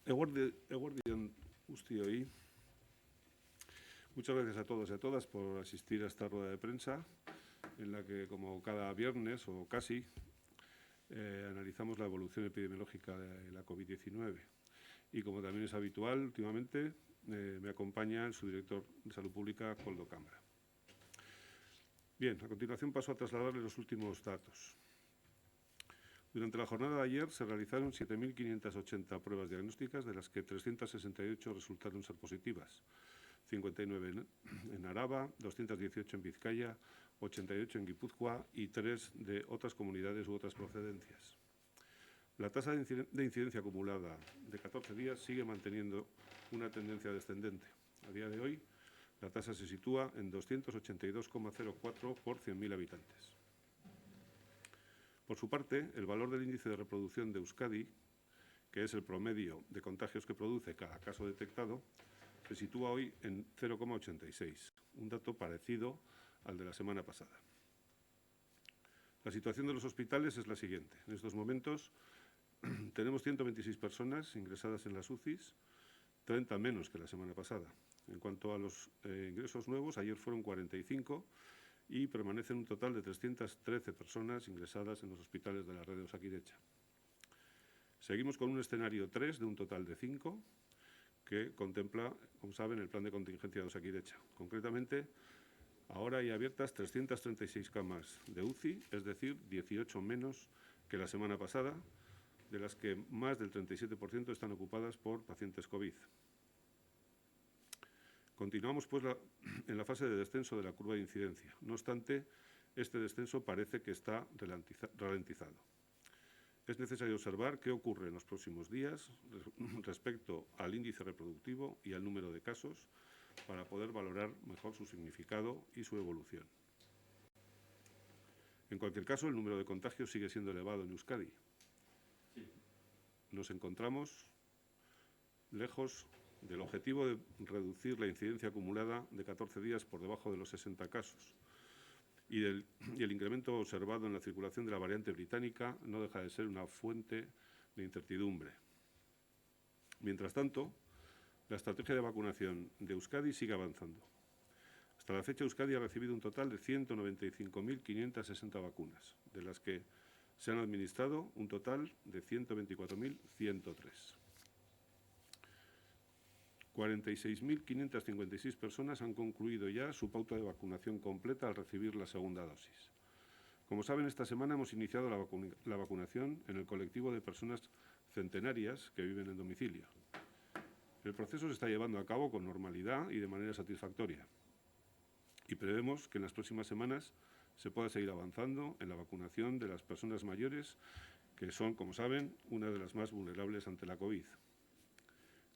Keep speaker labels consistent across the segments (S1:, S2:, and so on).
S1: Eguerdi on guztioi. Muchas gracias a todos y a todas por asistir a esta rueda de prensa en la que, como cada viernes o casi, analizamos la evolución epidemiológica de la COVID-19. Y como también es habitual últimamente, me acompaña el subdirector de Salud Pública, Koldo Cámara. Bien, a continuación paso a trasladarle los últimos datos. Durante la jornada de ayer se realizaron 7.580 pruebas diagnósticas, de las que 368 resultaron ser positivas. 59 en Araba, 218 en Vizcaya, 88 en Guipúzcoa y 3 de otras comunidades u otras procedencias. La tasa de incidencia acumulada de 14 días sigue manteniendo una tendencia descendente. A día de hoy, la tasa se sitúa en 282,04 por 100.000 habitantes. Por su parte, el valor del índice de reproducción de Euskadi, que es el promedio de contagios que produce cada caso detectado, se sitúa hoy en 0,86, un dato parecido al de la semana pasada. La situación de los hospitales es la siguiente. En estos momentos tenemos 126 personas ingresadas en las UCIs, 30 menos que la semana pasada. En cuanto a los ingresos nuevos, ayer fueron 45 y permanecen un total de 313 personas ingresadas en los hospitales de la red de Osakidecha. Seguimos con un escenario 3 de un total de 5 que contempla, como saben, el plan de contingencia de Osakidecha. Concretamente, ahora hay abiertas 336 camas de UCI, es decir, 18 menos que la semana pasada, de las que más del 37% están ocupadas por pacientes COVID. Continuamos, pues, en la fase de descenso de la curva de incidencia. No obstante, este descenso parece que está ralentizado. Es necesario observar qué ocurre en los próximos días respecto al índice reproductivo y al número de casos para poder valorar mejor su significado y su evolución. En cualquier caso, el número de contagios sigue siendo elevado en Euskadi. Nos encontramos lejos del objetivo de reducir la incidencia acumulada de 14 días por debajo de los 60 casos. Y el incremento observado en la circulación de la variante británica no deja de ser una fuente de incertidumbre. Mientras tanto, la estrategia de vacunación de Euskadi sigue avanzando. Hasta la fecha, Euskadi ha recibido un total de 195.560 vacunas, de las que se han administrado un total de 124.103. 46.556 personas han concluido ya su pauta de vacunación completa al recibir la segunda dosis. Como saben, esta semana hemos iniciado la vacunación en el colectivo de personas centenarias que viven en domicilio. El proceso se está llevando a cabo con normalidad y de manera satisfactoria. Y prevemos que en las próximas semanas se pueda seguir avanzando en la vacunación de las personas mayores, que son, como saben, una de las más vulnerables ante la COVID.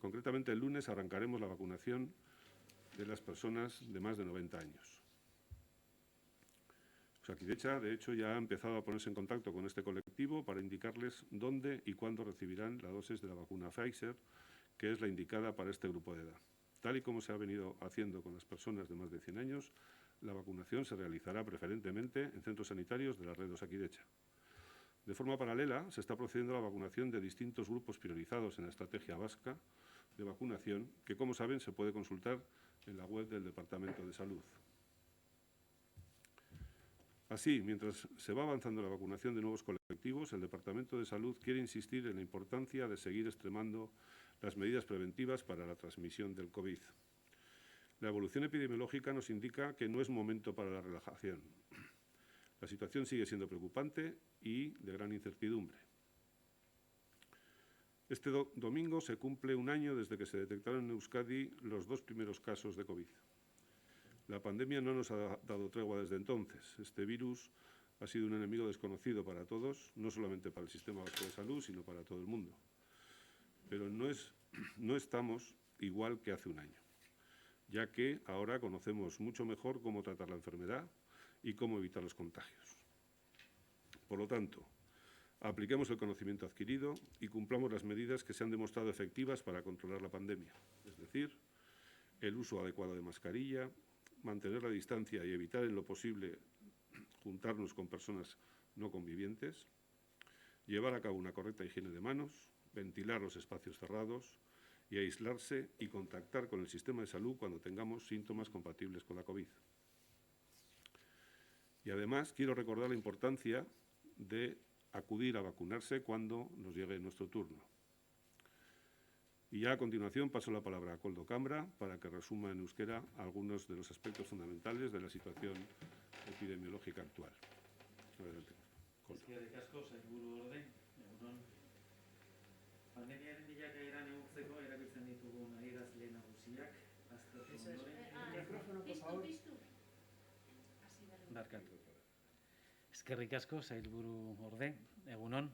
S1: Concretamente, el lunes arrancaremos la vacunación de las personas de más de 90 años. Osakidecha, de hecho, ya ha empezado a ponerse en contacto con este colectivo para indicarles dónde y cuándo recibirán la dosis de la vacuna Pfizer, que es la indicada para este grupo de edad. Tal y como se ha venido haciendo con las personas de más de 100 años, la vacunación se realizará preferentemente en centros sanitarios de la red de Osakidecha. De forma paralela, se está procediendo a la vacunación de distintos grupos priorizados en la estrategia vasca de vacunación, que, como saben, se puede consultar en la web del Departamento de Salud. Así, mientras se va avanzando la vacunación de nuevos colectivos, el Departamento de Salud quiere insistir en la importancia de seguir extremando las medidas preventivas para la transmisión del COVID. La evolución epidemiológica nos indica que no es momento para la relajación. La situación sigue siendo preocupante y de gran incertidumbre. Este domingo se cumple un año desde que se detectaron en Euskadi los 2 primeros casos de COVID. La pandemia no nos ha dado tregua desde entonces. Este virus ha sido un enemigo desconocido para todos, no solamente para el sistema vasco de salud, sino para todo el mundo. Pero no estamos igual que hace un año, ya que ahora conocemos mucho mejor cómo tratar la enfermedad y cómo evitar los contagios. Por lo tanto, apliquemos el conocimiento adquirido y cumplamos las medidas que se han demostrado efectivas para controlar la pandemia, es decir, el uso adecuado de mascarilla, mantener la distancia y evitar en lo posible juntarnos con personas no convivientes, llevar a cabo una correcta higiene de manos, ventilar los espacios cerrados y aislarse y contactar con el sistema de salud cuando tengamos síntomas compatibles con la COVID. Y además quiero recordar la importancia de acudir a vacunarse cuando nos llegue nuestro turno. Y ya a continuación paso la palabra a Koldo Cambra para que resuma en euskera algunos de los aspectos fundamentales de la situación epidemiológica actual. Adelante, Koldo.
S2: Eskerrik asko, sailburuorde, egunon. Pandemiaren bilakaera neurtzeko erabiltzen ditugun adierazle nagusiak aztertu ondoren. Barkatu. Eskerrik asko, sailburuorde, egunon.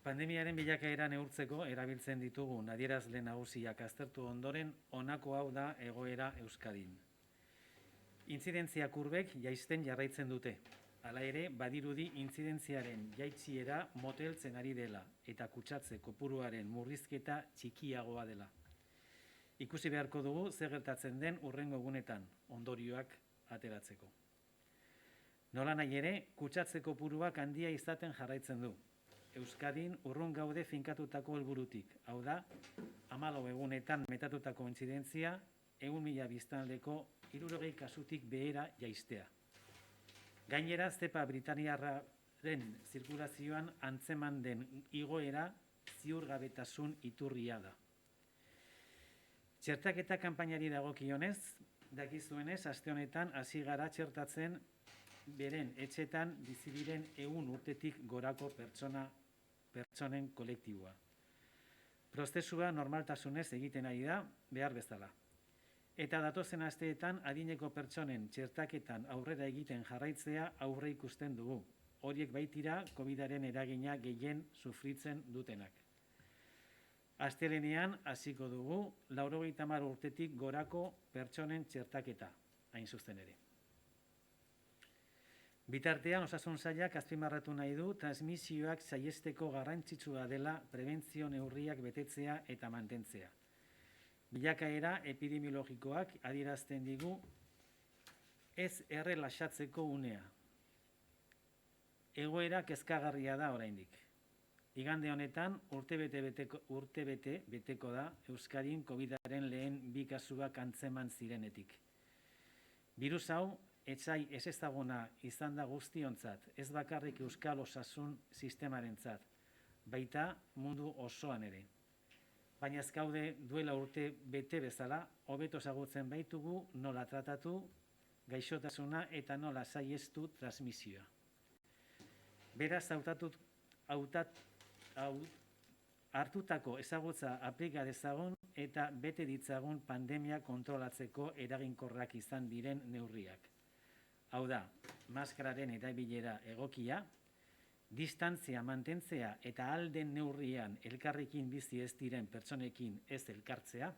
S2: Pandemiaren bilakaera neurtzeko erabiltzen ditugun adierazle nagusiak aztertu ondoren, honako hau da egoera Euskadin. Intzidentzia kurbek jaisten jarraitzen dute. Hala ere, badirudi intzidentziaren jaitsiera moteltzen ari dela eta kutsatze kopuruaren murrizketa txikiagoa dela. Ikusi beharko dugu zer gertatzen den hurrengo egunetan, ondorioak ateratzeko. Nolanahi ere, kutsatze kopuruak handia izaten jarraitzen du. Euskadin urrun gaude finkatutako helburutik, hau da, 14 egunetan metatutako intzidentzia 100.000 biztanleko 60 kasutik behera jaistea. Gainera, zepa britaniarraren zirkulazioan antzeman den igoera ziurgabetasun iturria da. Txertaketa kanpainari dagokionez, dakizuenez, aste honetan hasi gara txertatzen beren etxetan bizi diren 100 urtetik gorako pertsonen kolektiboa. Prozesua normaltasunez egiten ari da, behar bezala. Eta datozen asteetan adineko pertsonen txertaketan aurrera egiten jarraitzea aurre ikusten dugu. Horiek baitira COVID-aren eragina gehien sufritzen dutenak. Astelehenean hasiko dugu 90 urtetik gorako pertsonen txertaketa, hain zuzen ere. Bitartean, osasun sailak azpimarratu nahi du transmisioak saihesteko garrantzitsua dela prebentzio neurriak betetzea eta mantentzea. Bilakaera epidemiologikoak adierazten digu ez errelaxatzeko unea. Egoera kezkagarria da oraindik. Igande honetan urtebete beteko da Euskadin COVID-aren lehen 2 kasuak antzeman zirenetik. Birus hau etsai ezezaguna izan da guztiontzat, ez bakarrik euskal osasun sistemarentzat, baita mundu osoan ere. Baina ez gaude duela urte bete bezala, hobeto ezagutzen baitugu nola tratatu gaixotasuna eta nola saihestu transmisioa. Beraz, hartutako ezagutza aplika dezagun eta bete ditzagun pandemia kontrolatzeko eraginkorrak izan diren neurriak. Hau da, maskararen erabilera egokia, distantzia mantentzea eta ahal den neurrian elkarrekin bizi ez diren pertsonekin ez elkartzea,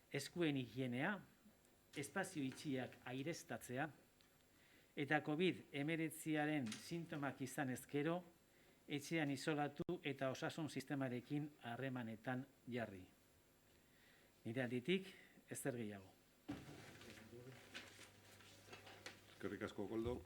S2: eskuen higienea, espazio itxiak aireztatzea, eta COVID-19aren sintomak izan ezkero, etxean isolatu eta osasun sistemarekin harremanetan jarri. Nire alditik, ezer gehiago.
S1: Eskerrik asko, Koldo.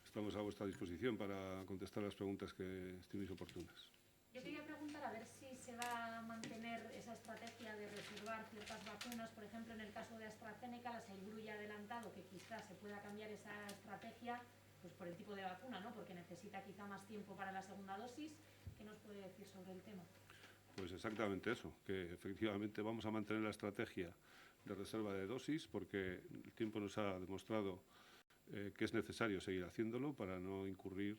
S1: Estamos a vuestra disposición para contestar las preguntas que estiméis oportunas.
S3: Yo quería preguntar a ver si se va a mantener esa estrategia de reservar ciertas vacunas. Por ejemplo, en el caso de AstraZeneca, la Sailburu ya ha adelantado que quizás se pueda cambiar esa estrategia pues por el tipo de vacuna, ¿no? Porque necesita quizá más tiempo para la segunda dosis. ¿Qué nos puede decir sobre el tema?
S1: Pues exactamente eso, que efectivamente vamos a mantener la estrategia de reserva de dosis porque el tiempo nos ha demostrado que es necesario seguir haciéndolo para no incurrir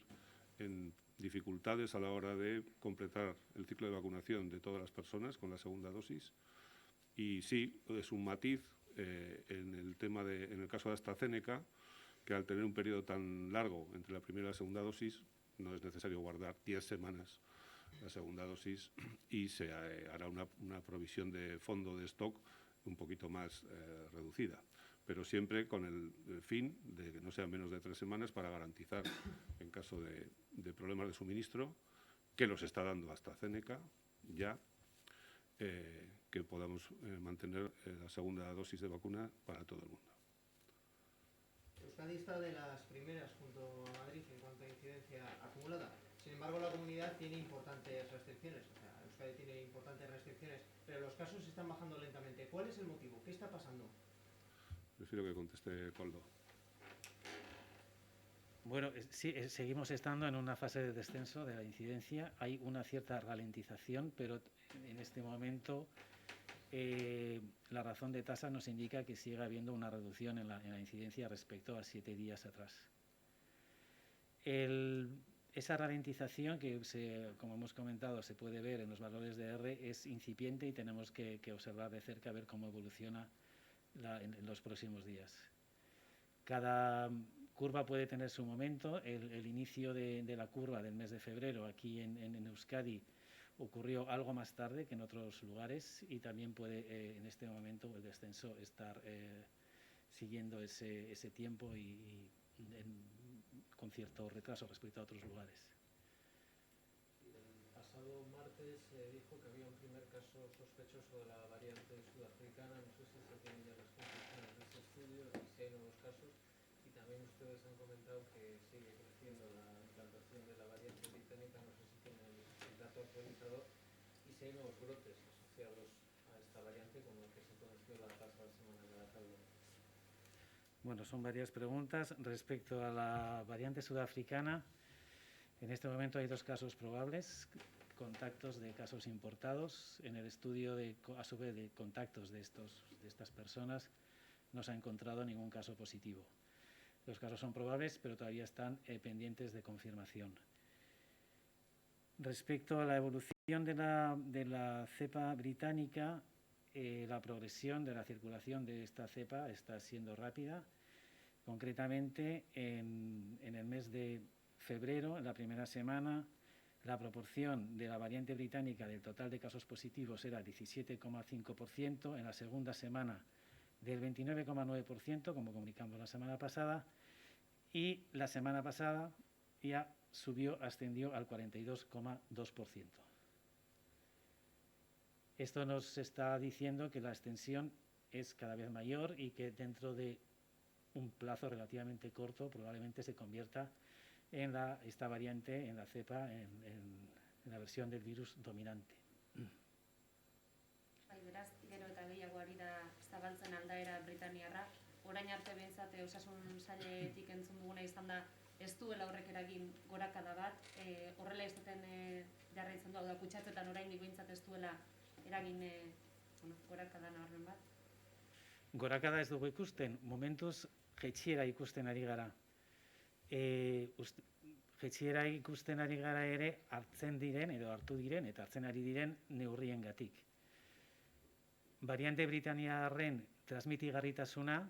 S1: en dificultades a la hora de completar el ciclo de vacunación de todas las personas con la segunda dosis. Y sí, es un matiz en el caso de AstraZeneca, que al tener un periodo tan largo entre la primera y la segunda dosis, no es necesario guardar 10 semanas la segunda dosis y se hará una provisión de fondo de stock un poquito más reducida, pero siempre con el fin de que no sean menos de 3 semanas para garantizar, en caso de problemas de suministro, que los está dando AstraZeneca ya, que podamos mantener la segunda dosis de vacuna para todo el mundo.
S4: Euskadi está de las primeras junto a Madrid en cuanto a incidencia acumulada. Sin embargo, embargo, la comunidad tiene importantes restricciones, o sea, Euskadi tiene importantes restricciones, pero los casos están bajando lentamente. ¿Cuál es el motivo? ¿Qué está pasando?
S1: Prefiero que conteste Koldo.
S2: Bueno, sí, seguimos estando en una fase de descenso de la incidencia. Hay una cierta ralentización, pero en este momento la razón de tasa nos indica que sigue habiendo una reducción en la incidencia respecto a 7 días atrás. Esa ralentización que, como hemos comentado, se puede ver en los valores de R es incipiente y tenemos que observar de cerca a ver cómo evoluciona en los próximos días. Cada curva puede tener su momento. El inicio de la curva del mes de febrero aquí en Euskadi ocurrió algo más tarde que en otros lugares y también puede en este momento el descenso estar siguiendo ese tiempo y con cierto retraso respecto a otros lugares.
S4: El pasado martes se dijo que había un primer caso sospechoso de la variante sudafricana. No sé si se tienen ya las conclusiones de ese estudio y si hay nuevos casos. Y también ustedes han comentado que sigue creciendo la implantación de la variante británica. No sé si tienen el dato actualizado y si hay nuevos brotes asociados a esta variante, como el que se conoció la pasada semana de la tabla.
S2: Bueno, son varias preguntas. Respecto a la variante sudafricana, en este momento hay 2 casos probables, contactos de casos importados. En el estudio, a su vez, de contactos de estas personas, no se ha encontrado ningún caso positivo. Los casos son probables, pero todavía están pendientes de confirmación. Respecto a la evolución de la cepa británica, la progresión de la circulación de esta cepa está siendo rápida. Concretamente, en el mes de febrero, en la primera semana, la proporción de la variante británica del total de casos positivos era 17,5%, en la segunda semana del 29,9%, como comunicamos la semana pasada, y la semana pasada ya ascendió al 42,2%. Esto nos está diciendo que la extensión es cada vez mayor y que dentro de un plazo relativamente corto probablemente se convierta en esta variante, en la cepa, en la versión del virus dominante.
S5: Beraz, gero eta gehiago ari da zabaltzen aldaera britaniarra. Orain arte behintzat osasun sailetik entzun duguna izan da ez duela horrek eragin gorakada bat, horrela izaten jarraitzen du, hau da kutsatzetan oraindik behintzat ez duela eragin gorakada nabarmen bat.
S2: Gorakada ez dugu ikusten, momentuz jaitsiera ikusten ari gara. Jaitsiera ikusten ari gara ere hartzen diren edo hartu diren eta hartzen ari diren neurriengatik. Variante britaniarren transmitigarritasuna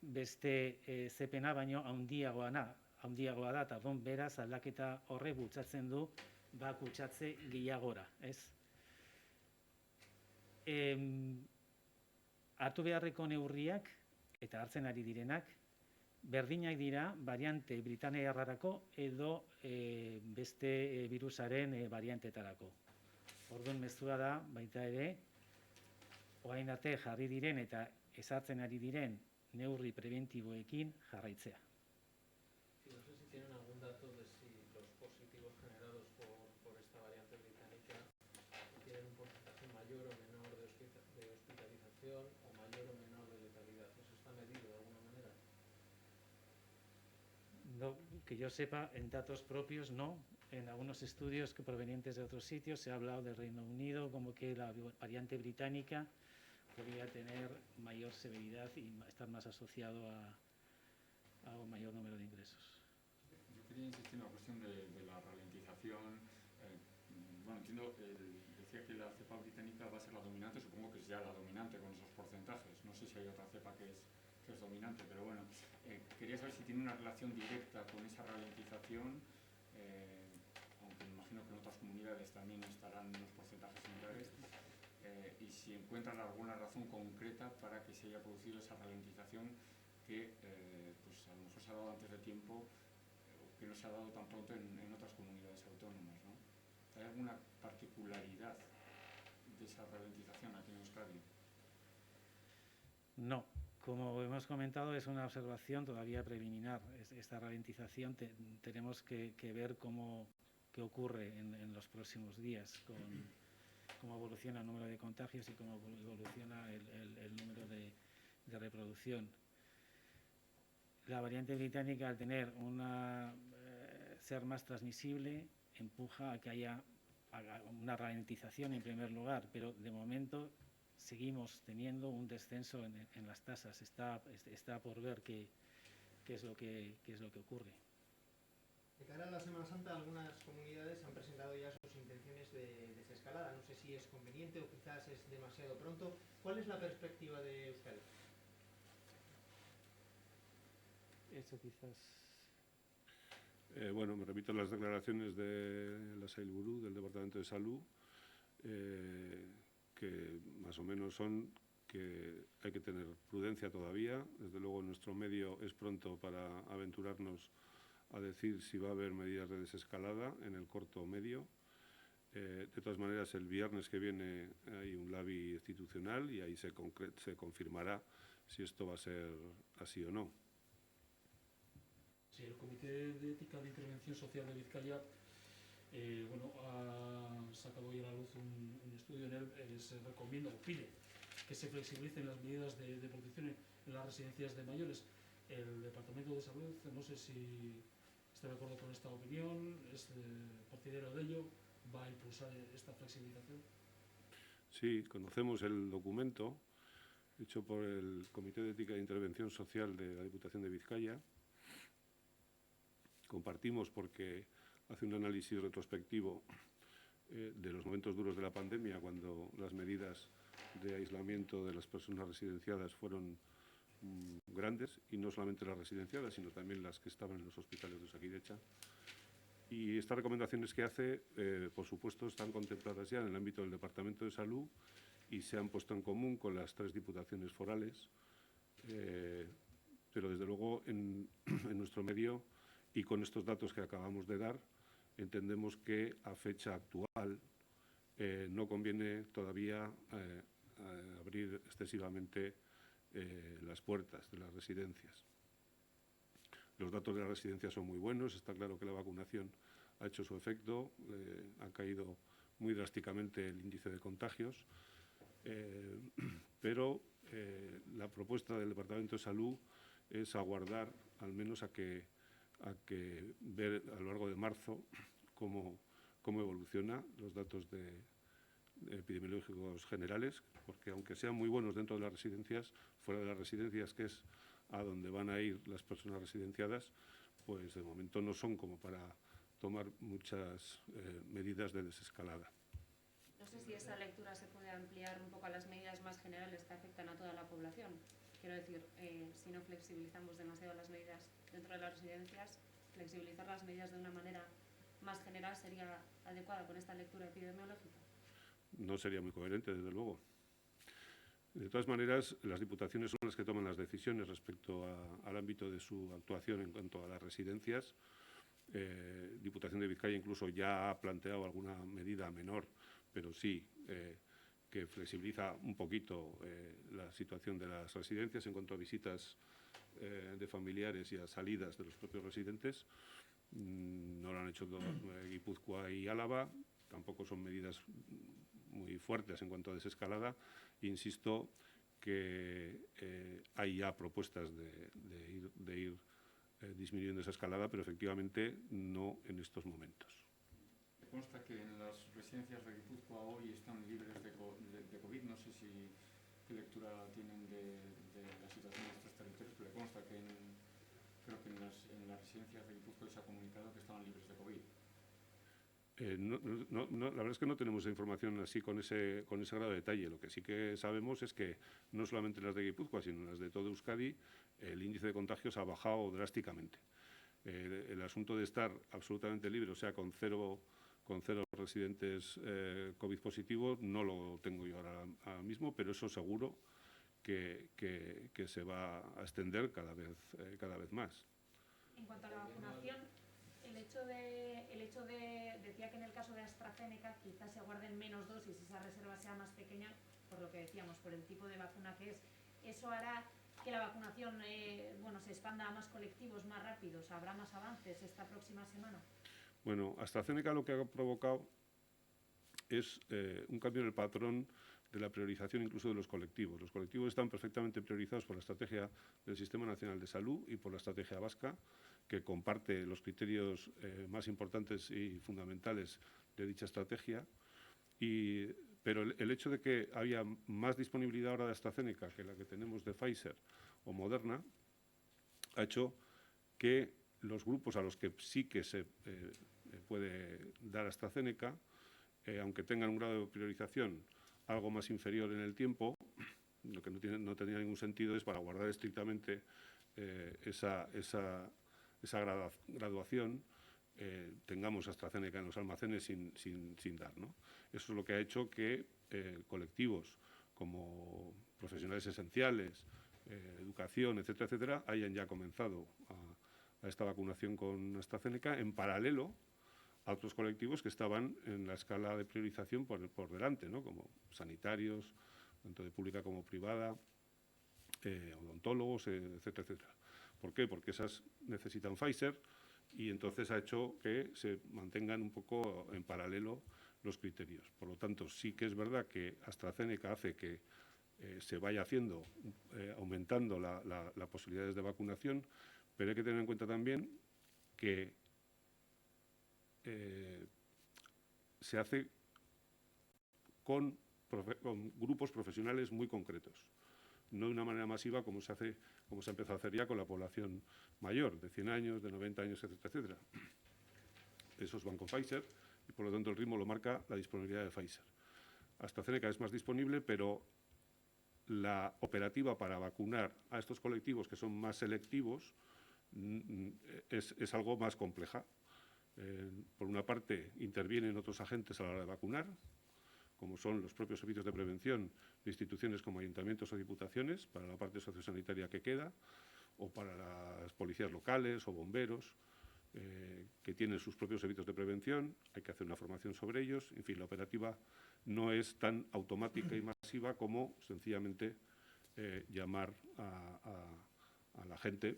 S2: beste zepena baino handiagoa da, eta beraz aldaketa horrek bultzatzen du kutsatze gehiagora, ez? Hartu beharreko neurriak eta hartzen ari direnak berdinak dira variante britaniarrarako edo beste virusaren variantetarako. Orduan mezua da baita ere orain arte jarri diren eta ezartzen ari diren neurri preventiboekin jarraitzea.
S4: No sé si tienen algún dato de si los positivos generados por esta variante británica tienen un porcentaje mayor o menor de hospitalización o mayor o menor de letalidad. ¿Eso está medido de alguna manera?
S2: No, que yo sepa, en datos propios no. En algunos estudios provenientes de otros sitios se ha hablado del Reino Unido como que la variante británica podría tener mayor severidad y estar más asociado a un mayor número de ingresos.
S6: Yo quería insistir en la cuestión de la ralentización. Bueno, entiendo, decía que la cepa británica va a ser la dominante, supongo que es ya la dominante con esos porcentajes. No sé si hay otra cepa que es dominante, pero bueno, quería saber si tiene una relación directa con esa ralentización, aunque me imagino que en otras comunidades también estarán unos porcentajes similares. Y si encuentran alguna razón concreta para que se haya producido esa ralentización que pues a lo mejor se ha dado antes de tiempo o que no se ha dado tan pronto en otras comunidades autónomas, ¿no? ¿Hay alguna particularidad de esa ralentización aquí en Euskadi?
S2: No, como hemos comentado, es una observación todavía preliminar. Esta ralentización tenemos que ver cómo qué ocurre en los próximos días con cómo evoluciona el número de contagios y cómo evoluciona el número de reproducción. La variante británica, al tener ser más transmisible, empuja a que haya una ralentización en primer lugar, pero de momento seguimos teniendo un descenso en las tasas. Está por ver qué es lo que ocurre.
S7: De cara a la Semana Santa, algunas comunidades han presentado ya sus intenciones de desescalada. No sé si es conveniente o quizás es demasiado pronto. ¿Cuál es la perspectiva de Euskadi?
S2: Eso quizás...
S1: Bueno, me repito las declaraciones de la Sailburu, del Departamento de Salud, que más o menos son que hay que tener prudencia todavía. Desde luego, en nuestro medio es pronto para aventurarnos a decir si va a haber medidas de desescalada en el corto o medio. De todas maneras, el viernes que viene hay un LABI institucional y ahí se confirmará si esto va a ser así o no.
S8: Sí, el Comité de Ética de Intervención Social de Vizcaya ha sacado hoy a la luz un estudio. En él se recomienda o pide que se flexibilicen las medidas de protección en las residencias de mayores. El Departamento de Salud, no sé si está de acuerdo con esta opinión, es partidario de ello, va a impulsar esta flexibilización.
S1: Sí, conocemos el documento hecho por el Comité de Ética de Intervención Social de la Diputación de Vizcaya. Compartimos porque hace un análisis retrospectivo de los momentos duros de la pandemia, cuando las medidas de aislamiento de las personas residenciadas fueron grandes, y no solamente las residenciadas, sino también las que estaban en los hospitales de Osakidecha. Y estas recomendaciones que hace, por supuesto, están contempladas ya en el ámbito del Departamento de Salud y se han puesto en común con las 3 diputaciones forales, pero desde luego en nuestro medio y con estos datos que acabamos de dar, entendemos que a fecha actual no conviene todavía abrir excesivamente las puertas de las residencias. Los datos de las residencias son muy buenos, está claro que la vacunación ha hecho su efecto, ha caído muy drásticamente el índice de contagios, pero la propuesta del Departamento de Salud es aguardar al menos a que ver a lo largo de marzo cómo evoluciona los datos epidemiológicos generales, porque aunque sean muy buenos dentro de las residencias, fuera de las residencias, que es a donde van a ir las personas residenciadas, pues de momento no son como para tomar muchas medidas de desescalada.
S5: No sé si esa lectura se puede ampliar un poco a las medidas más generales que afectan a toda la población. Quiero decir, si no flexibilizamos demasiado las medidas dentro de las residencias, flexibilizar las medidas de una manera más general sería adecuada con esta lectura epidemiológica.
S1: No sería muy coherente, desde luego. De todas maneras, las diputaciones son las que toman las decisiones respecto al ámbito de su actuación en cuanto a las residencias. Diputación de Vizcaya incluso ya ha planteado alguna medida menor, pero sí que flexibiliza un poquito la situación de las residencias en cuanto a visitas de familiares y a salidas de los propios residentes. No lo han hecho Guipúzcoa y Álava, tampoco son medidas muy fuertes en cuanto a desescalada. Insisto que hay ya propuestas de ir disminuyendo esa escalada, pero efectivamente no en estos momentos.
S6: Me consta que en las residencias de Guipúzcoa hoy están libres de COVID. No sé qué lectura tienen de la situación de estos territorios, pero me consta que creo que en las residencias de Guipúzcoa se ha comunicado que estaban libres de COVID.
S1: La verdad es que no tenemos información así con ese grado de detalle. Lo que sí que sabemos es que no solamente las de Guipúzcoa, sino las de todo Euskadi, el índice de contagios ha bajado drásticamente. El asunto de estar absolutamente libre, o sea, con cero residentes COVID positivos, no lo tengo yo ahora mismo, pero eso seguro que se va a extender cada vez más.
S3: En cuanto a la vacunación, el hecho de decía que en el caso de AstraZeneca quizás se aguarden menos dosis y esa reserva sea más pequeña, por lo que decíamos, por el tipo de vacuna que es. ¿Eso hará que la vacunación se expanda a más colectivos más rápidos? ¿Habrá más avances esta próxima semana?
S1: Bueno, AstraZeneca lo que ha provocado es un cambio en el patrón de la priorización incluso de los colectivos. Los colectivos están perfectamente priorizados por la estrategia del Sistema Nacional de Salud y por la estrategia vasca, que comparte los criterios más importantes y fundamentales de dicha estrategia. Pero el hecho de que haya más disponibilidad ahora de AstraZeneca que la que tenemos de Pfizer o Moderna ha hecho que los grupos a los que sí que se puede dar AstraZeneca, aunque tengan un grado de priorización algo más inferior en el tiempo, lo que no tendría ningún sentido es para guardar estrictamente esa graduación, tengamos AstraZeneca en los almacenes sin dar, ¿no? Eso es lo que ha hecho que colectivos como profesionales esenciales, educación, etcétera, etcétera, hayan ya comenzado a esta vacunación con AstraZeneca en paralelo a otros colectivos que estaban en la escala de priorización por delante, ¿no? Como sanitarios, tanto de pública como privada, odontólogos, etcétera, etcétera. ¿Por qué? Porque esas necesitan Pfizer y entonces ha hecho que se mantengan un poco en paralelo los criterios. Por lo tanto, sí que es verdad que AstraZeneca hace que se vaya haciendo, aumentando las posibilidades de vacunación, pero hay que tener en cuenta también que se hace con grupos profesionales muy concretos, no de una manera masiva como se ha empezado a hacer ya con la población mayor, de 100 años, de 90 años, etcétera, etcétera. Esos van con Pfizer y, por lo tanto, el ritmo lo marca la disponibilidad de Pfizer. AstraZeneca es más disponible, pero la operativa para vacunar a estos colectivos que son más selectivos es algo más compleja. Por una parte, intervienen otros agentes a la hora de vacunar, como son los propios servicios de prevención de instituciones como ayuntamientos o diputaciones, para la parte sociosanitaria que queda, o para las policías locales o bomberos, que tienen sus propios servicios de prevención. Hay que hacer una formación sobre ellos. En fin, la operativa no es tan automática y masiva como sencillamente llamar a la gente,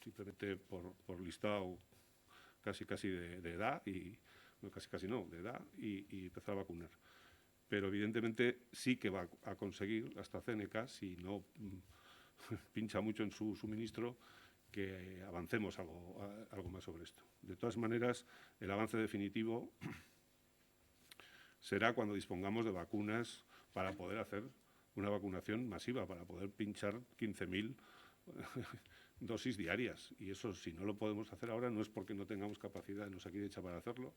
S1: simplemente por listado casi de edad, no, casi no, de edad, y empezar a vacunar. Pero evidentemente sí que va a conseguir AstraZeneca, si no pincha mucho en su suministro, que avancemos algo más sobre esto. De todas maneras, el avance definitivo será cuando dispongamos de vacunas para poder hacer una vacunación masiva, para poder pinchar 15.000 dosis diarias. Y eso, si no lo podemos hacer ahora, no es porque no tengamos capacidad en Osakidetza para hacerlo,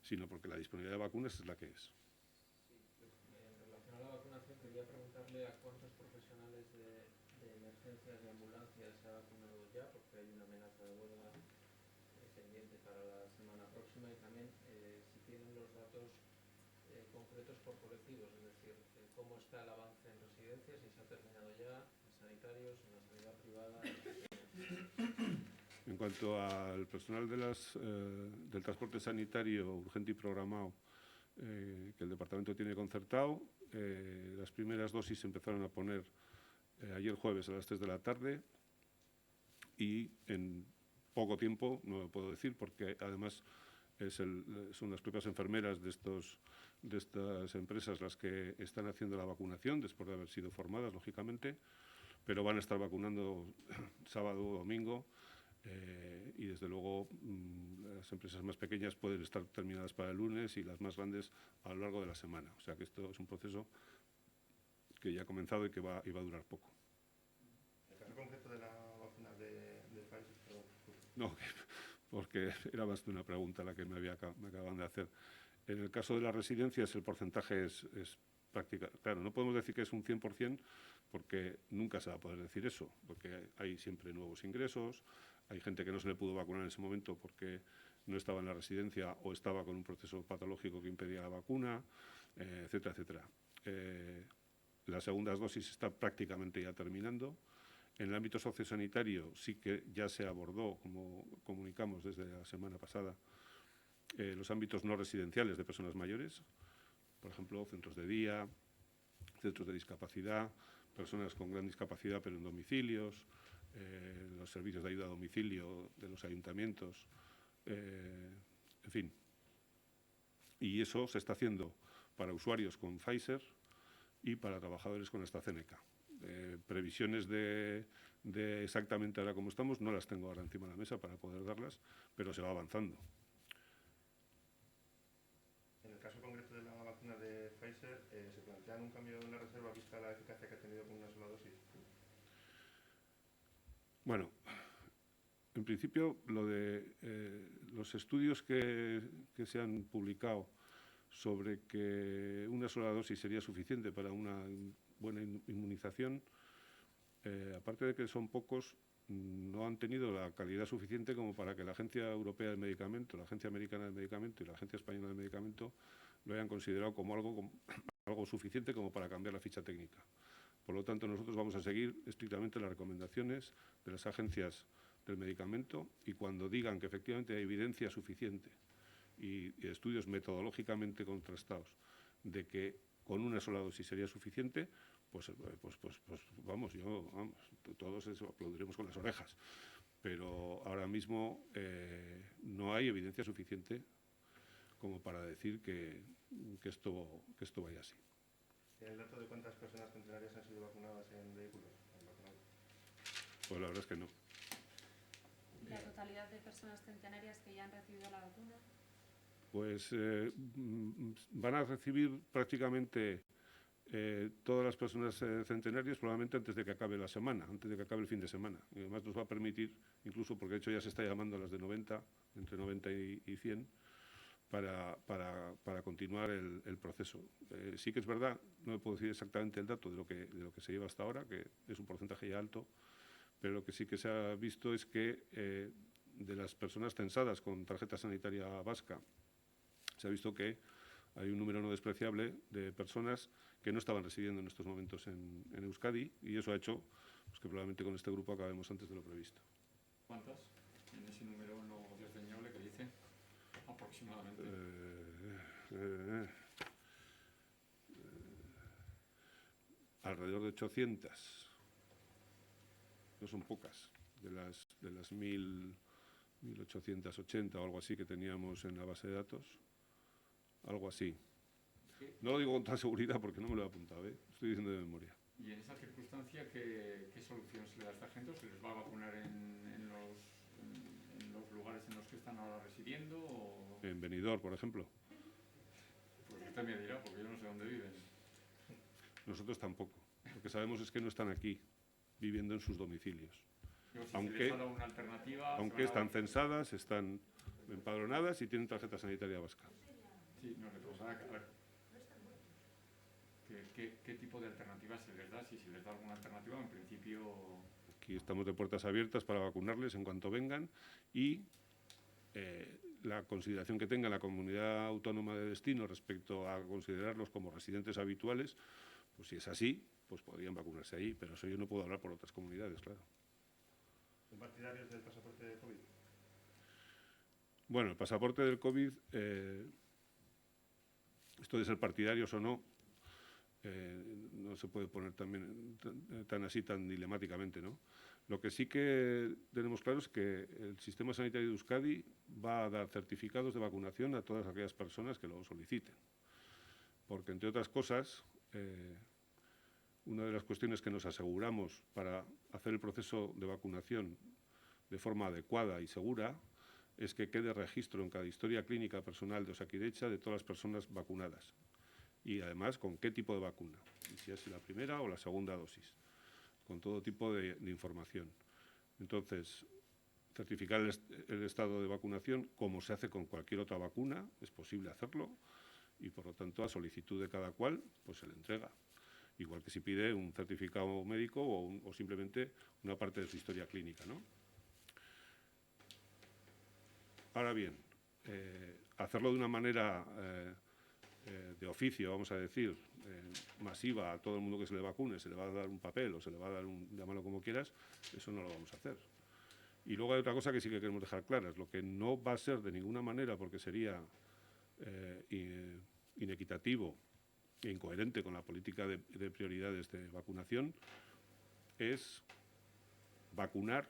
S1: sino porque la disponibilidad de vacunas es la que es.
S4: En relación a la vacunación, quería preguntarle a cuántos profesionales de emergencias y ambulancias se ha vacunado ya, porque hay una amenaza de huelga pendiente para la semana próxima, y también si tienen los datos concretos por colectivos, es decir, cómo está el avance en residencias, si se ha terminado ya, en sanitarios, en la sanidad privada.
S1: En cuanto al personal del transporte sanitario urgente y programado que el departamento tiene concertado, las primeras dosis se empezaron a poner ayer jueves a las 3 de la tarde y en poco tiempo, no lo puedo decir porque además son las propias enfermeras de estas empresas las que están haciendo la vacunación después de haber sido formadas, lógicamente, pero van a estar vacunando sábado o domingo. Y desde luego las empresas más pequeñas pueden estar terminadas para el lunes y las más grandes a lo largo de la semana. O sea que esto es un proceso que ya ha comenzado y que va a durar poco.
S9: ¿El caso concreto de la vacuna de Pfizer?
S1: No, porque era más de una pregunta la que me acaban de hacer. En el caso de las residencias el porcentaje es práctica. Claro, no podemos decir que es un 100% porque nunca se va a poder decir eso, porque hay siempre nuevos ingresos. Hay gente que no se le pudo vacunar en ese momento porque no estaba en la residencia o estaba con un proceso patológico que impedía la vacuna, etcétera, etcétera. Las segundas dosis están prácticamente ya terminando. En el ámbito sociosanitario sí que ya se abordó, como comunicamos desde la semana pasada, los ámbitos no residenciales de personas mayores, por ejemplo, centros de día, centros de discapacidad, personas con gran discapacidad pero en domicilios, los servicios de ayuda a domicilio de los ayuntamientos, en fin. Y eso se está haciendo para usuarios con Pfizer y para trabajadores con AstraZeneca. Previsiones de exactamente ahora cómo estamos, no las tengo ahora encima de la mesa para poder darlas, pero se va avanzando.
S9: En el caso concreto de la vacuna de Pfizer, ¿se plantean un cambio en la reserva vista la eficacia que ha tenido con una sola dosis?
S1: Bueno, en principio, lo de los estudios que se han publicado sobre que una sola dosis sería suficiente para una buena inmunización, aparte de que son pocos, no han tenido la calidad suficiente como para que la Agencia Europea del Medicamento, la Agencia Americana del Medicamento y la Agencia Española del Medicamento lo hayan considerado como algo suficiente como para cambiar la ficha técnica. Por lo tanto, nosotros vamos a seguir estrictamente las recomendaciones de las agencias del medicamento y cuando digan que efectivamente hay evidencia suficiente y estudios metodológicamente contrastados de que con una sola dosis sería suficiente, pues vamos, todos eso aplaudiremos con las orejas. Pero ahora mismo no hay evidencia suficiente como para decir que esto vaya así.
S9: ¿Tiene el dato de cuántas personas centenarias han sido vacunadas en vehículos?
S1: Pues la verdad es que no.
S5: ¿La totalidad de personas centenarias que ya han recibido la vacuna?
S1: Pues van a recibir prácticamente todas las personas centenarias probablemente antes de que acabe la semana, antes de que acabe el fin de semana. Y además nos va a permitir, incluso porque de hecho ya se está llamando a las de 90, entre 90 y 100, para continuar el proceso. Sí que es verdad, no me puedo decir exactamente el dato de lo que se lleva hasta ahora, que es un porcentaje ya alto, pero lo que sí que se ha visto es que de las personas censadas con tarjeta sanitaria vasca, se ha visto que hay un número no despreciable de personas que no estaban residiendo en estos momentos en Euskadi y eso ha hecho pues, que probablemente con este grupo acabemos antes de lo previsto.
S6: ¿Cuántas? En ese número no desdeñable que dice aproximadamente.
S1: Alrededor de 800. No son pocas. De las 1880 o algo así que teníamos en la base de datos. Algo así. No lo digo con toda seguridad porque no me lo he apuntado, estoy diciendo de memoria.
S6: ¿Y en esa circunstancia qué solución se le da a esta gente? ¿O se les va a vacunar en los lugares en los que están ahora residiendo? O...
S1: En Benidorm, por ejemplo.
S6: Pues usted me dirá, porque yo no sé dónde viven.
S1: Nosotros tampoco. Lo que sabemos es que no están aquí, viviendo en sus domicilios.
S6: Digo, si se les ha dado una alternativa,
S1: aunque están censadas, están empadronadas y tienen tarjeta sanitaria vasca.
S6: Sí, no, le preguntaba, a ver, ¿qué tipo de alternativa se les da? Si se les da alguna alternativa, en principio...
S1: Aquí estamos de puertas abiertas para vacunarles en cuanto vengan y la consideración que tenga la comunidad autónoma de destino respecto a considerarlos como residentes habituales, pues si es así, pues podrían vacunarse ahí, pero eso yo no puedo hablar por otras comunidades, claro.
S9: ¿Son partidarios del pasaporte de COVID?
S1: Bueno, el pasaporte del COVID, esto de ser partidarios o no, no se puede poner también tan dilemáticamente, ¿no? Lo que sí que tenemos claro es que el sistema sanitario de Euskadi va a dar certificados de vacunación a todas aquellas personas que lo soliciten. Porque, entre otras cosas, una de las cuestiones que nos aseguramos para hacer el proceso de vacunación de forma adecuada y segura es que quede registro en cada historia clínica personal de Osakidetza de todas las personas vacunadas. Y además, con qué tipo de vacuna, y si es la primera o la segunda dosis, con todo tipo de información. Entonces, certificar el estado de vacunación, como se hace con cualquier otra vacuna, es posible hacerlo, y por lo tanto, a solicitud de cada cual, pues se le entrega. Igual que si pide un certificado médico o simplemente una parte de su historia clínica, ¿no? Ahora bien, hacerlo de una manera de oficio, vamos a decir, masiva a todo el mundo que se le vacune, se le va a dar un papel o se le va a dar llámalo como quieras, eso no lo vamos a hacer. Y luego hay otra cosa que sí que queremos dejar claras, lo que no va a ser de ninguna manera, porque sería inequitativo e incoherente con la política de prioridades de vacunación, es vacunar,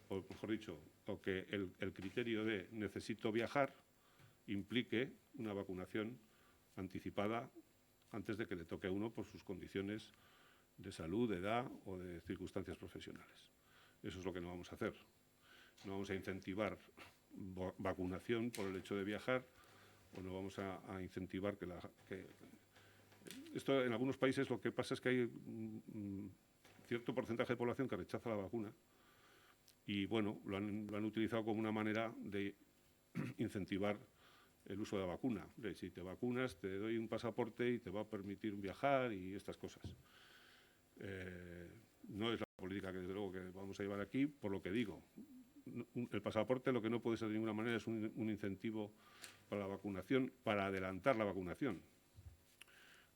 S1: o mejor dicho, o que el criterio de necesito viajar implique una vacunación anticipada antes de que le toque a uno por sus condiciones de salud, de edad o de circunstancias profesionales. Eso es lo que no vamos a hacer. No vamos a incentivar vacunación por el hecho de viajar, o no vamos a incentivar que esto en algunos países lo que pasa es que hay cierto porcentaje de población que rechaza la vacuna y, bueno, lo han utilizado como una manera de incentivar el uso de la vacuna. Si te vacunas, te doy un pasaporte y te va a permitir viajar y estas cosas. No es la política que, desde luego, que vamos a llevar aquí, por lo que digo. El pasaporte lo que no puede ser de ninguna manera es un incentivo para la vacunación, para adelantar la vacunación.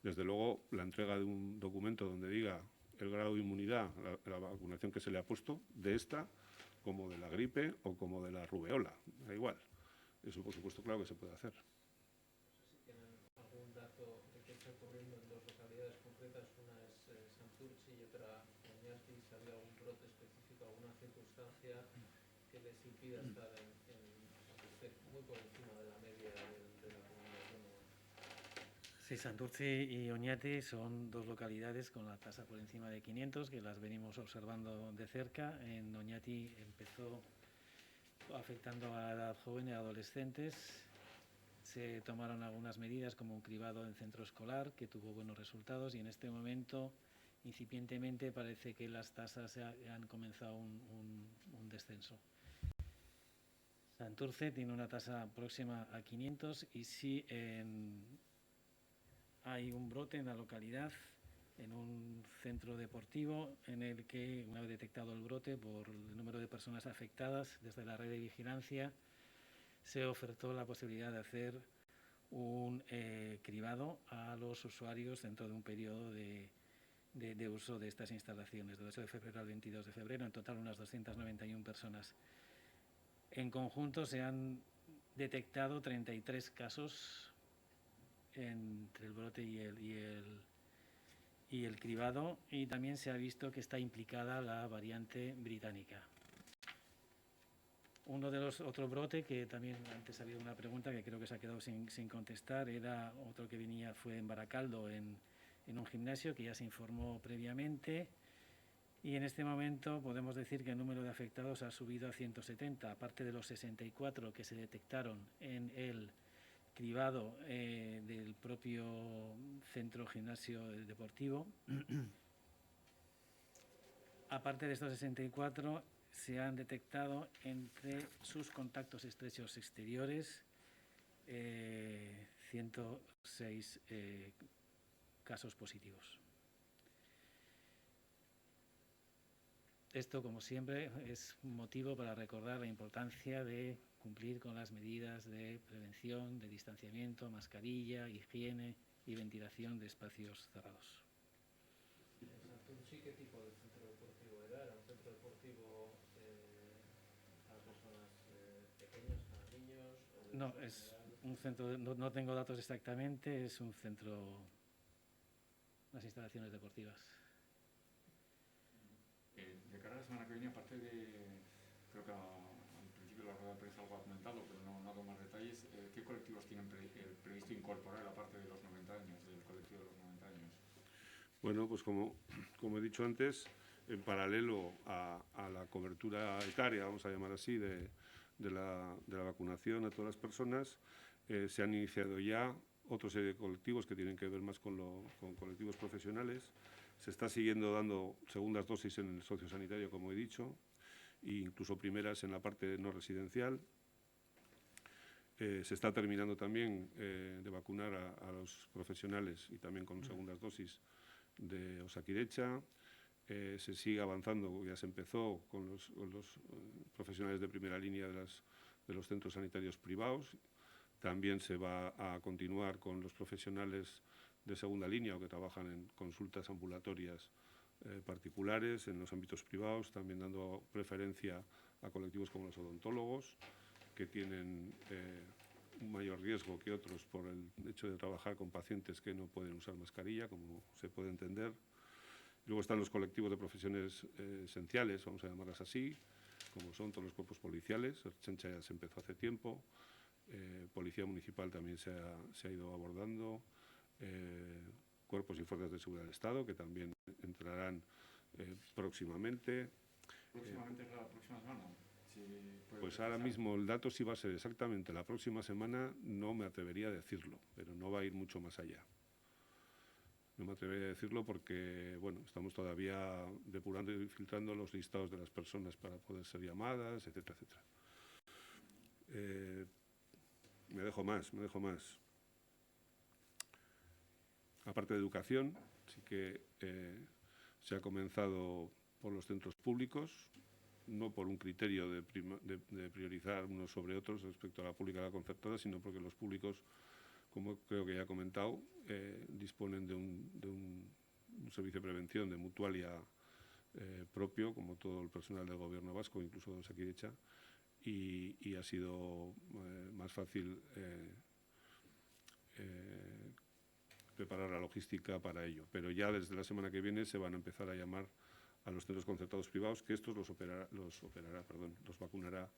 S1: Desde luego, la entrega de un documento donde diga el grado de inmunidad, la vacunación que se le ha puesto, de esta, como de la gripe o como de la rubeola, da igual. Eso, por supuesto, claro que se puede hacer.
S4: No sé si tienen algún dato de qué está ocurriendo en dos localidades concretas, una es Santurtzi y otra Oñati, si había algún brote específico, alguna circunstancia que les impida estar muy por encima de la media de la comunidad autónoma.
S2: Sí, Santurtzi y Oñati son dos localidades con la tasa por encima de 500, que las venimos observando de cerca. En Oñati empezó afectando a la edad joven y a adolescentes. Se tomaron algunas medidas como un cribado en centro escolar que tuvo buenos resultados y en este momento, incipientemente, parece que las tasas han comenzado un descenso. Santurce tiene una tasa próxima a 500 y sí hay un brote en la localidad, en un centro deportivo, en el que, una vez detectado el brote por el número de personas afectadas, desde la red de vigilancia se ofertó la posibilidad de hacer un cribado a los usuarios dentro de un periodo de uso de estas instalaciones, del 8 de febrero al 22 de febrero, en total unas 291 personas. En conjunto se han detectado 33 casos entre el brote y el cribado, y también se ha visto que está implicada la variante británica. Otro brote, que también antes ha habido una pregunta que creo que se ha quedado sin contestar, era otro que fue en Baracaldo, en un gimnasio, que ya se informó previamente. Y en este momento podemos decir que el número de afectados ha subido a 170, aparte de los 64 que se detectaron en el cribado del propio centro gimnasio deportivo. Aparte de estos 64, se han detectado entre sus contactos estrechos exteriores 106 casos positivos. Esto, como siempre, es motivo para recordar la importancia de cumplir con las medidas de prevención, de distanciamiento, mascarilla, higiene y ventilación de espacios cerrados.
S4: ¿En Santurtzi qué tipo de centro deportivo era? ¿Era un centro deportivo para personas pequeñas, para niños?
S2: No, es un centro, no tengo datos exactamente, es un centro, unas instalaciones deportivas.
S6: De cara a la semana que viene, aparte de, creo que al principio de la rueda de prensa algo ha comentado, pero no ha dado más detalles, ¿qué colectivos tienen previsto incorporar, aparte de los 90 años, del colectivo de los 90 años?
S1: Bueno, pues como he dicho antes, en paralelo a la cobertura etaria, vamos a llamar así, de la vacunación a todas las personas, se han iniciado ya otra serie de colectivos que tienen que ver más con colectivos profesionales. Se está siguiendo dando segundas dosis en el sociosanitario, como he dicho, e incluso primeras en la parte no residencial. Se está terminando también de vacunar a los profesionales y también con segundas dosis de Osakidecha. Se sigue avanzando, ya se empezó con los profesionales de primera línea de los centros sanitarios privados. También se va a continuar con los profesionales de segunda línea o que trabajan en consultas ambulatorias particulares en los ámbitos privados, también dando preferencia a colectivos como los odontólogos, que tienen un mayor riesgo que otros por el hecho de trabajar con pacientes que no pueden usar mascarilla, como se puede entender. Luego están los colectivos de profesiones esenciales, vamos a llamarlas así, como son todos los cuerpos policiales. Ertzaintza ya se empezó hace tiempo. Policía Municipal también se ha ido abordando, cuerpos y fuerzas de seguridad del Estado, que también entrarán próximamente.
S6: ¿Próximamente es la próxima semana? Si puede
S1: Pues ahora
S6: precisar.
S1: mismo el dato sí va a ser exactamente la próxima semana, no me atrevería a decirlo, pero no va a ir mucho más allá. No me atrevería a decirlo porque, bueno, estamos todavía depurando y filtrando los listados de las personas para poder ser llamadas, etcétera, etcétera. Me dejo más. Aparte de educación, sí que se ha comenzado por los centros públicos, no por un criterio de priorizar unos sobre otros respecto a la pública y a la concertada, sino porque los públicos, como creo que ya he comentado, disponen de un servicio de prevención, de mutualia propio, como todo el personal del Gobierno vasco, incluso de Osakidetza, y ha sido más fácil preparar la logística para ello. Pero ya desde la semana que viene se van a empezar a llamar a los centros concertados privados, que estos los vacunará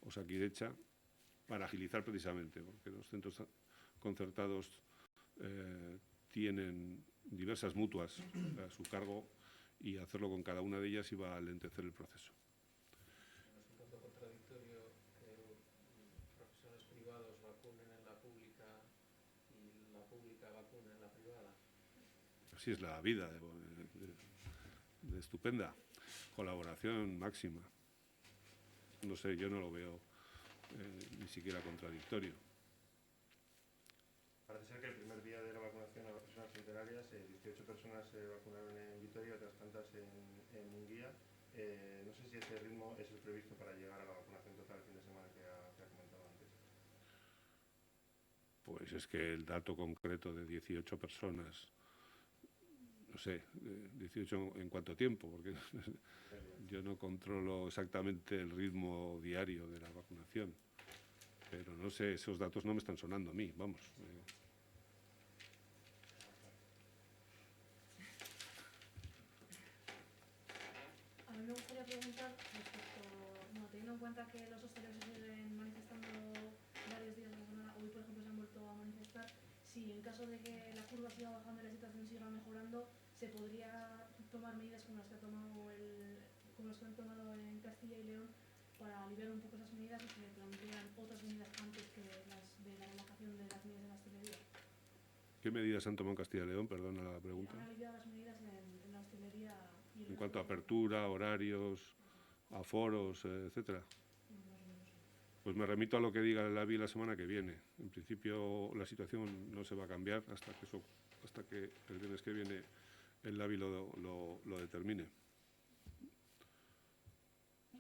S1: Osakidetza para agilizar precisamente, porque los centros concertados tienen diversas mutuas a su cargo y hacerlo con cada una de ellas iba a lentecer el proceso.
S4: ¿No es un tanto contradictorio que profesionales privados vacunen en la pública y la pública vacune en la privada?
S1: Así es la vida, de estupenda. Colaboración máxima. No sé, yo no lo veo ni siquiera contradictorio.
S9: Parece ser que el primer día de la vacunación a las personas centenarias, 18 personas se vacunaron en Vitoria y otras tantas en Munguía. No sé si ese ritmo es el previsto para llegar a la vacunación total el fin de semana que ha comentado antes.
S1: Pues es que el dato concreto de 18 personas, no sé, 18 en cuánto tiempo, porque yo no controlo exactamente el ritmo diario de la vacunación. Pero no sé, esos datos no me están sonando a mí, vamos.
S3: A mí me gustaría preguntar respecto, bueno, teniendo en cuenta que los hosteleros se siguen manifestando varios días de la semana, hoy por ejemplo se han vuelto a manifestar, si en caso de que la curva siga bajando y la situación siga mejorando, se podría tomar medidas como las que han tomado en Castilla y León para aliviar un poco esas medidas y se plantean otras medidas antes que las de la relajación de las medidas de la hostelería.
S1: ¿Qué medidas han tomado en Castilla y León? Perdona la pregunta.
S3: Han aliviado las medidas en la hostelería y
S1: En cuanto a apertura, horarios, aforos, etcétera. Pues me remito a lo que diga el ABI la semana que viene. En principio la situación no se va a cambiar hasta que el viernes que viene el ABI lo determine.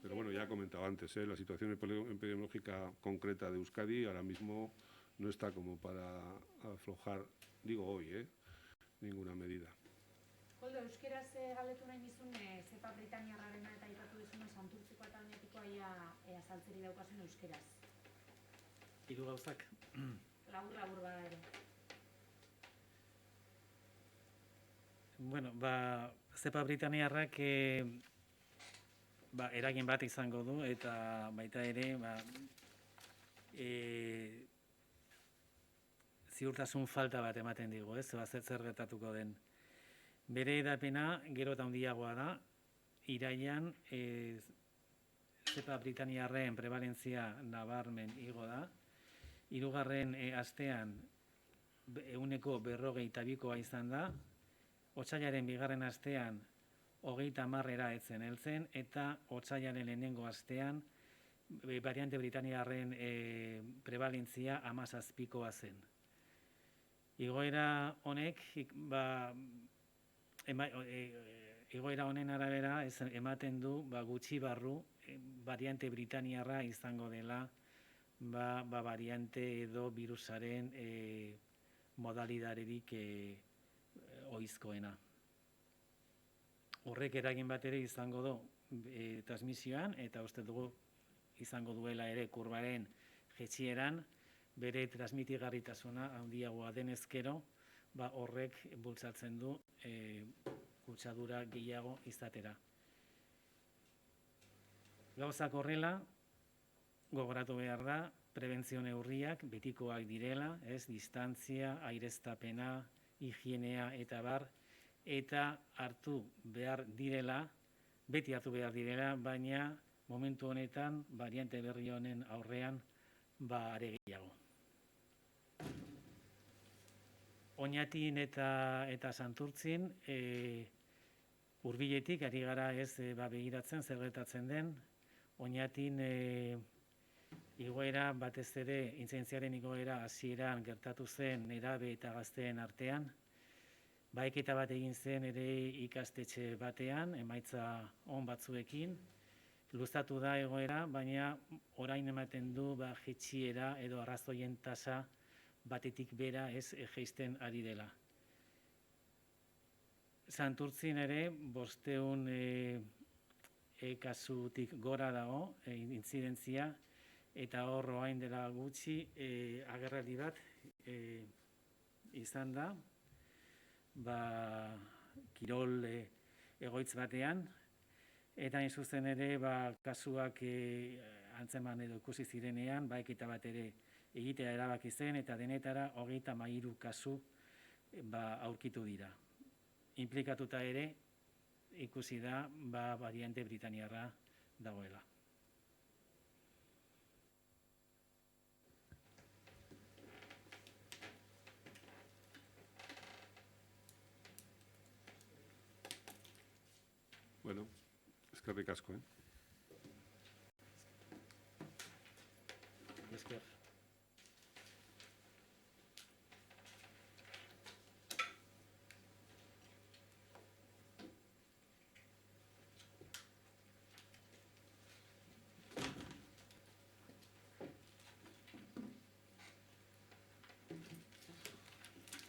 S1: Pero bueno, ya he comentado antes, la situación epidemiológica concreta de Euskadi ahora mismo no está como para aflojar, digo hoy, ninguna medida.
S3: Koldo, euskeraz galdetu nahi nizun, zepa Britaniarrarena eta aipatu duzuna Santurtziko eta Oñatikoa ea saltzeri daukasun euskeraz.
S2: Hiru gauzak.
S3: Labur bada ere.
S2: Bueno, zepa Britaniarrak eragin bat izango du eta baita ere ziurtasun falta bat ematen digu, zer gertatuko den. Bere hedapena gero eta handiagoa da, irailean zepa Britaniarren prebalentzia nabarmen igo da, hirugarren astean 42% izan da, otsailaren bigarren astean 30%era etzen heltzen, eta otsailaren lehenengo astean variante Britaniarren prebalentzia 17%koa zen. Igoera honek, igoera honen arabera ematen du gutxi barru variante Britaniarra izango dela variante edo virusaren modalidaderik ohizkoena. Horrek eragin bat ere izango du transmisioan, eta uste dugu izango duela ere kurbaren jaitsieran, bere transmitigarritasuna handiagoa denezkero, horrek bultzatzen du kutsadura gehiago izatera. Gauzak horrela, gogoratu behar da, prebentzio neurriak betikoak direla, ez, distantzia, aireztapena, higienea eta bar, eta hartu behar direla, beti hartu behar direla, baina momentu honetan, variante berri honen aurrean, are gehiago. Oñatin eta Santurtzin, hurbiletik ari gara ez begiratzen, zer gertatzen den. Oñatin igoera batez ere, intzidentziaren igoera hasieran gertatu zen nerabe eta gazteen artean. Baheketa bat egin zen ere ikastetxe batean, emaitza on batzuekin. Luzatu da egoera, baina orain ematen du jaitsiera edo arrazoien tasa batetik bera ez jaisten ari dela. Santurtzin ere 500 kasutik gora dago intzidentzia, eta hor orain dela gutxi agerraldi bat izan da, kirol egoitz batean, eta hain zuzen ere kasuak antzeman edo ikusi zirenean, baheketa bat ere egitea erabaki zen, eta denetara 33 kasu aurkitu dira. Inplikatuta ere ikusi da variante britaniarra dagoela.
S1: Bueno, eskerrik asko,